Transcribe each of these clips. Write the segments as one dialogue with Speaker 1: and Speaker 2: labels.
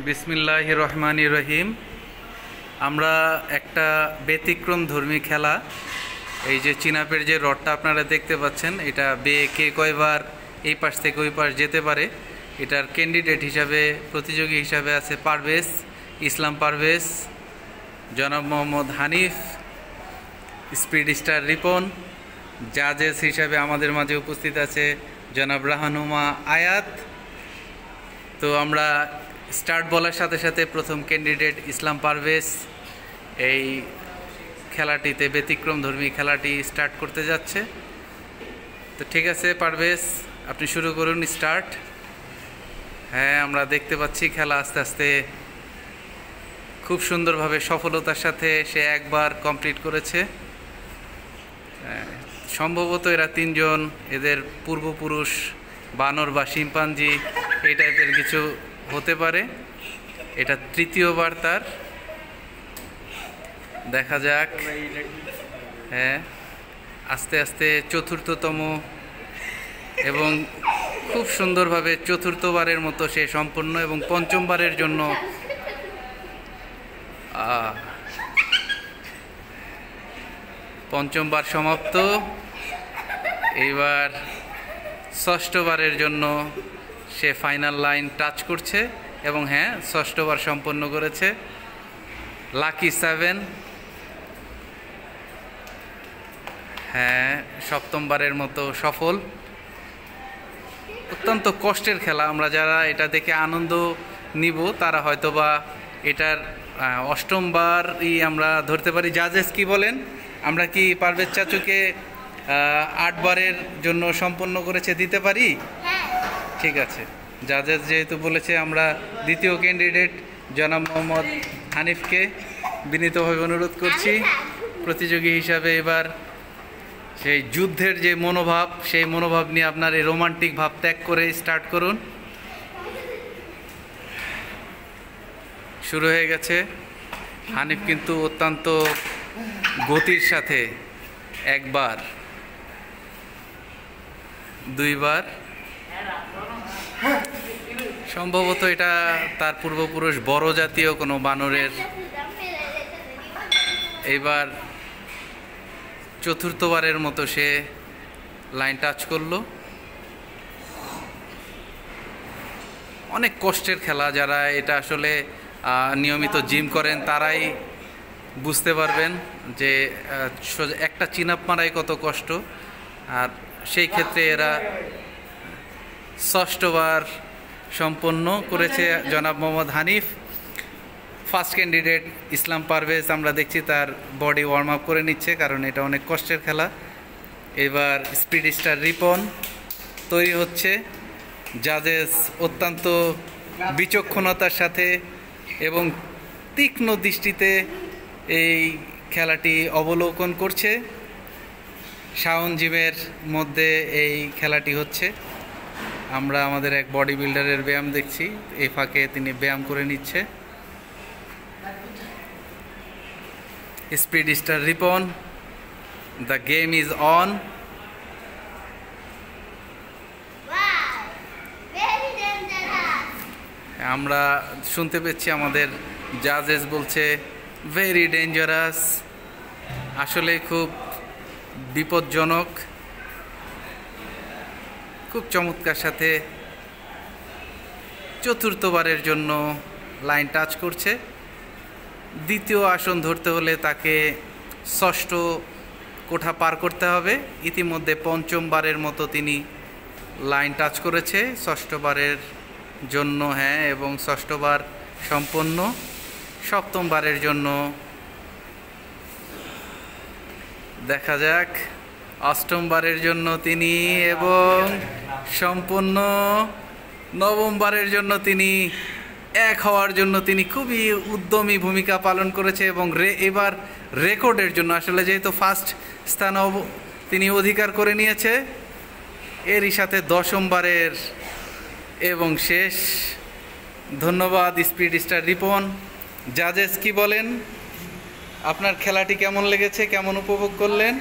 Speaker 1: বিসমিল্লাহির রহমানির রহিম। আমরা একটা ব্যতিক্রম ধর্মী খেলা, এই যে চিনাপের যে রডটা আপনারা দেখতে পাচ্ছেন, এটা বেয়ে কে কয়বার এই পাশ থেকে ওই পাশ যেতে পারে, এটার ক্যান্ডিডেট হিসাবে, প্রতিযোগী হিসাবে আছে পারভেজ ইসলাম, পারভেজ, জনাব মোহাম্মদ হানিফ, স্পিড স্টার রিপন। জাজেস হিসাবে আমাদের মাঝে উপস্থিত আছে জনাব রাহানুমা আয়াত। তো আমরা স্টার্ট বলার সাথে সাথে প্রথম ক্যান্ডিডেট ইসলাম পারভেজ এই খেলাটিতে, ব্যতিক্রম ধর্মী খেলাটি স্টার্ট করতে যাচ্ছে। তো ঠিক আছে পারভেজ, আপনি শুরু করুন, স্টার্ট। হ্যাঁ, আমরা দেখতে পাচ্ছি খেলা আস্তে আস্তে খুব সুন্দরভাবে সফলতার সাথে সে একবার কমপ্লিট করেছে। সম্ভবত এরা তিনজন, এদের পূর্বপুরুষ বানর বা শিম্পাঞ্জি এই টাইপের কিছু হতে পারে। এটা তৃতীয়বার তার, দেখা যাক। হ্যাঁ, আস্তে আস্তে চতুর্থতম, এবং খুব সুন্দরভাবে চতুর্থবারের মতো সে সম্পন্ন, এবং পঞ্চমবারের জন্য পঞ্চমবার সমাপ্ত। এইবার ষষ্ঠবারের জন্য সে ফাইনাল লাইন টাচ করছে, এবং হ্যাঁ, ষষ্ঠবার সম্পন্ন করেছে। লাকি 7। হ্যাঁ, সপ্তমবারের মতো সফল। অত্যন্ত কষ্টের খেলা, আমরা যারা এটা দেখে আনন্দ নিব তারা হয়তোবা এটার অষ্টমবারই আমরা ধরতে পারি। জাজেস কি বলেন, আমরা কি পারভেজ চাচুকে 8 বারের জন্য সম্পন্ন করেছে দিতে পারি? ঠিক আছে, জাজেস যেহেতু বলেছে, আমরা দ্বিতীয় ক্যান্ডিডেট জনাব মোহাম্মদ হানিফকে বিনীতভাবে অনুরোধ করছি প্রতিযোগী হিসাবে এবার সেই যুদ্ধের যে মনোভাব, সেই মনোভাব নিয়ে আপনার এই রোমান্টিক ভাব ত্যাগ করে স্টার্ট করুন। শুরু হয়ে গেছে। হানিফ কিন্তু অত্যন্ত গতির সাথে 1 বার, 2 বার, সম্ভবত এটা তার পূর্বপুরুষ বড় জাতীয় কোনো বানরের। এইবার চতুর্থবারের মতো সে লাইন টাচ করলো। অনেক কষ্টের খেলা, যারা এটা আসলে নিয়মিত জিম করেন তারাই বুঝতে পারবেন যে একটা চিনাপ মারাই কত কষ্ট। আর সেই ক্ষেত্রে এরা ষষ্ঠবার সম্পন্ন করেছে জনাব মোহাম্মদ হানিফ। ফার্স্ট ক্যান্ডিডেট ইসলাম পারভেজ, আমরা দেখছি তার বডি ওয়ার্ম আপ করে নিচ্ছে, কারণ এটা অনেক কষ্টের খেলা। এবার স্পিড স্টার রিপন তৈরি হচ্ছে। জাজেস অত্যন্ত বিচক্ষণতার সাথে এবং তীক্ষ্ণ দৃষ্টিতে এই খেলাটি অবলোকন করছে। শাওন জিমের মধ্যে এই খেলাটি হচ্ছে। আমরা আমাদের এক বডি বিল্ডারের ব্যায়াম দেখছি, এই ফাঁকে তিনি ব্যায়াম করে নিচ্ছে। Speed star Ripon, the game is on. আমরা শুনতে পেয়েছি আমাদের জাজেস বলছে ভেরি ডেঞ্জারাস, আসলে খুব বিপজ্জনক। খুব চমৎকার সাথে চতুর্থবারের জন্য লাইন টাচ করছে। দ্বিতীয় আসন ধরতে হলে তাকে ষষ্ঠ কোঠা পার করতে হবে। ইতিমধ্যে পঞ্চমবারের মতো তিনি লাইন টাচ করেছে ষষ্ঠবারের জন্য, হ্যাঁ, এবং ষষ্ঠবার সম্পন্ন। সপ্তমবারের জন্য দেখা যাক, অষ্টমবারের জন্য তিনি, এবং সম্পন্ন। নবমবারের জন্য তিনি 1 হওয়ার জন্য তিনি খুবই উদ্যমী ভূমিকা পালন করেছে, এবং এবার রেকর্ডের জন্য, আসলে যেহেতু ফার্স্ট স্থান তিনি অধিকার করে নিয়েছে, এরই সাথে 10মবারের এবং শেষ। ধন্যবাদ স্পিড স্টার রিপন। জাজেস কি বলেন, আপনার খেলাটি কেমন লেগেছে, কেমন উপভোগ করলেন?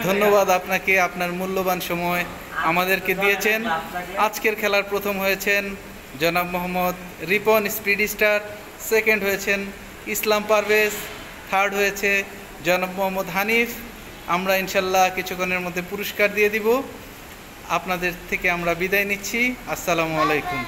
Speaker 1: ধন্যবাদ আপনাকে আপনার মূল্যবান সময় আমাদেরকে দিয়েছেন। আজকের খেলার প্রথম হয়েছেন জনাব Mohammad Ripon speed star, second হয়েছেন ইসলাম পারভেজ, থার্ড হয়েছে জনাব মোহাম্মদ হানিফ। আমরা ইনশাল্লাহ কিছুক্ষণের মধ্যে পুরস্কার দিয়ে দিব। আপনাদের থেকে আমরা বিদায় নিচ্ছি। আসসালামু আলাইকুম।